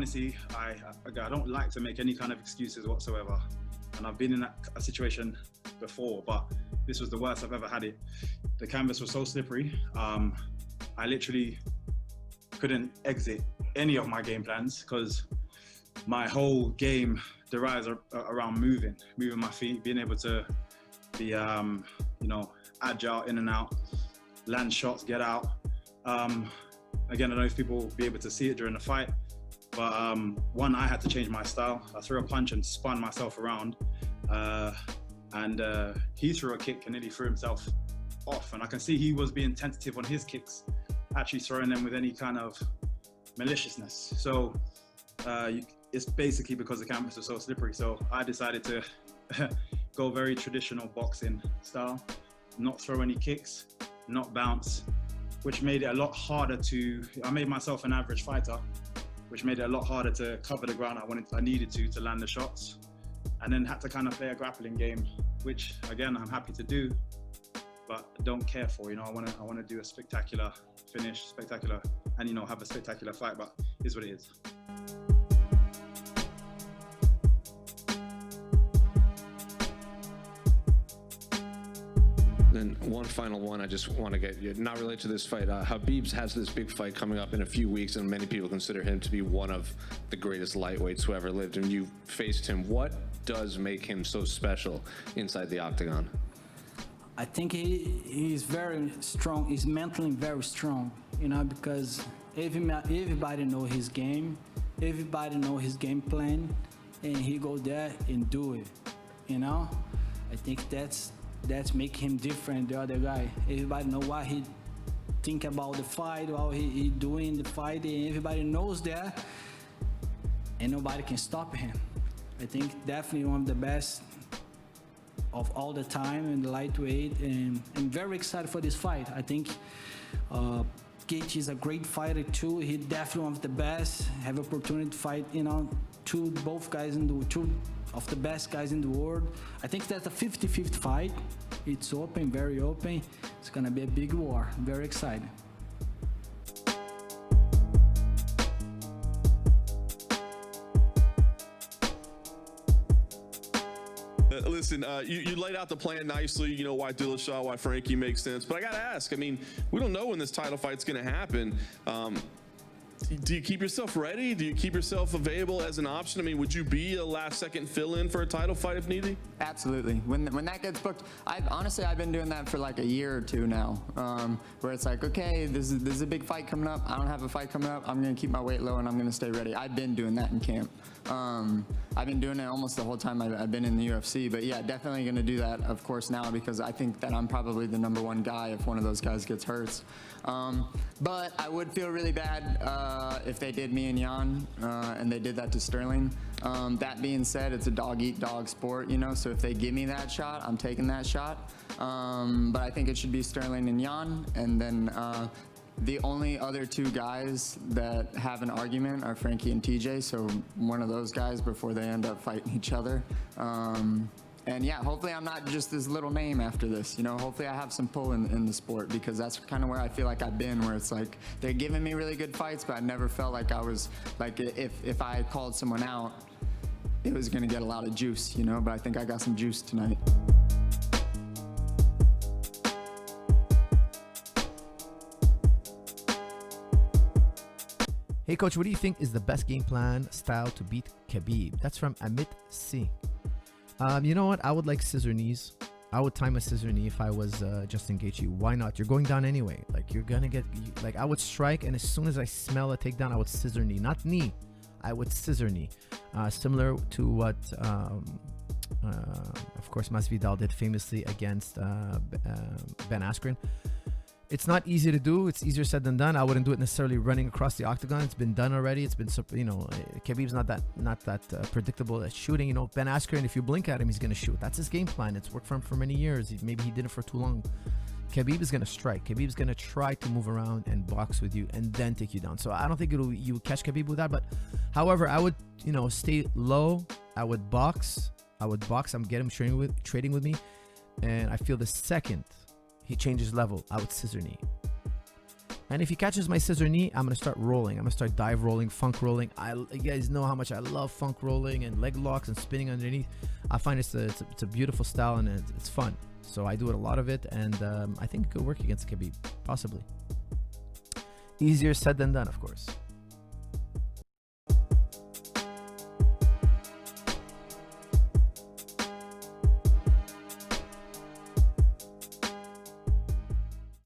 honestly, I don't like to make any kind of excuses whatsoever. And I've been in a situation before, but this was the worst I've ever had it. The canvas was so slippery. I literally couldn't exit any of my game plans because my whole game derives around moving my feet, being able to be, you know, agile in and out, land shots, get out. Again, I don't know if people will be able to see it during the fight, but one, I had to change my style. I threw a punch and spun myself around, and he threw a kick and nearly threw himself off. And I can see he was being tentative on his kicks, actually throwing them with any kind of maliciousness. So it's basically because the canvas was so slippery. So I decided to go very traditional boxing style, not throw any kicks, not bounce, which made it a lot harder I made myself an average fighter, which made it a lot harder to cover the ground I needed to land the shots. And then had to kind of play a grappling game, which again, I'm happy to do, but don't care for. You know, I want to do a spectacular finish, and, you know, have a spectacular fight, but it is what it is. Then one final one, I just want to get you, not related to this fight. Khabib has this big fight coming up in a few weeks, and many people consider him to be one of the greatest lightweights who ever lived, and you faced him. What does make him so special inside the octagon? I think he's very strong. He's mentally very strong, you know, because everybody know his game, everybody know his game plan, and he go there and do it, you know. I think that's make him different the other guy. Everybody know what he think about the fight, what he doing the fight, and everybody knows that, and nobody can stop him. I think definitely one of the best of all the time in the lightweight, and I'm very excited for this fight. I think Gaethje is a great fighter too. He definitely one of the best. Have opportunity to fight, you know, two of the best guys in the world. I think that's a 50-50 fight. It's open, very open. It's gonna be a big war. I'm very excited. Listen, you laid out the plan nicely, you know, why Dillashaw, why Frankie makes sense. But I got to ask, I mean, we don't know when this title fight's going to happen. Do you keep yourself ready? Do you keep yourself available as an option? I mean, would you be a last-second fill-in for a title fight if needed? Absolutely. When that gets booked, honestly, I've been doing that for like a year or two now, where it's like, okay, this is a big fight coming up. I don't have a fight coming up. I'm going to keep my weight low and I'm going to stay ready. I've been doing that in camp. I've been doing it almost the whole time I've been in the UFC. But yeah, definitely going to do that, of course, now, because I think that I'm probably the #1 guy if one of those guys gets hurt. But I would feel really bad if they did me and Jan, and they did that to Sterling. That being said, it's a dog-eat-dog sport, you know, so if they give me that shot, I'm taking that shot. But I think it should be Sterling and Jan, and then the only other two guys that have an argument are Frankie and TJ, so one of those guys before they end up fighting each other. And yeah, hopefully I'm not just this little name after this, you know, hopefully I have some pull in the sport, because that's kind of where I feel like I've been, where it's like they're giving me really good fights, but I never felt like I was, like if I called someone out, it was gonna get a lot of juice, you know, but I think I got some juice tonight. Hey coach, what do you think is the best game plan style to beat Khabib? That's from Amit Singh. You know what? I would like scissor knees. I would time a scissor knee if I was Justin Gaethje. Why not? You're going down anyway. Like, you're gonna get, like, I would strike, and as soon as I smell a takedown, I would scissor knee. Not knee. I would scissor knee. Similar to what, of course, Masvidal did famously against Ben Askren. It's not easy to do. It's easier said than done. I wouldn't do it necessarily running across the octagon. It's been done already. It's been, you know, Khabib's not that predictable at shooting. You know, Ben Askren, if you blink at him, he's going to shoot. That's his game plan. It's worked for him for many years. Maybe he did it for too long. Khabib is going to strike. Khabib's going to try to move around and box with you and then take you down. So I don't think you catch Khabib with that. But however, I would, you know, stay low. I would box. I'm getting him trading with me. And I feel the second he changes level, I would scissor knee. And if he catches my scissor knee, I'm going to start rolling. I'm going to start dive rolling, funk rolling. You guys know how much I love funk rolling and leg locks and spinning underneath. I find it's a beautiful style, and it's fun. So I do a lot of it, and I think it could work against Khabib, possibly. Easier said than done, of course.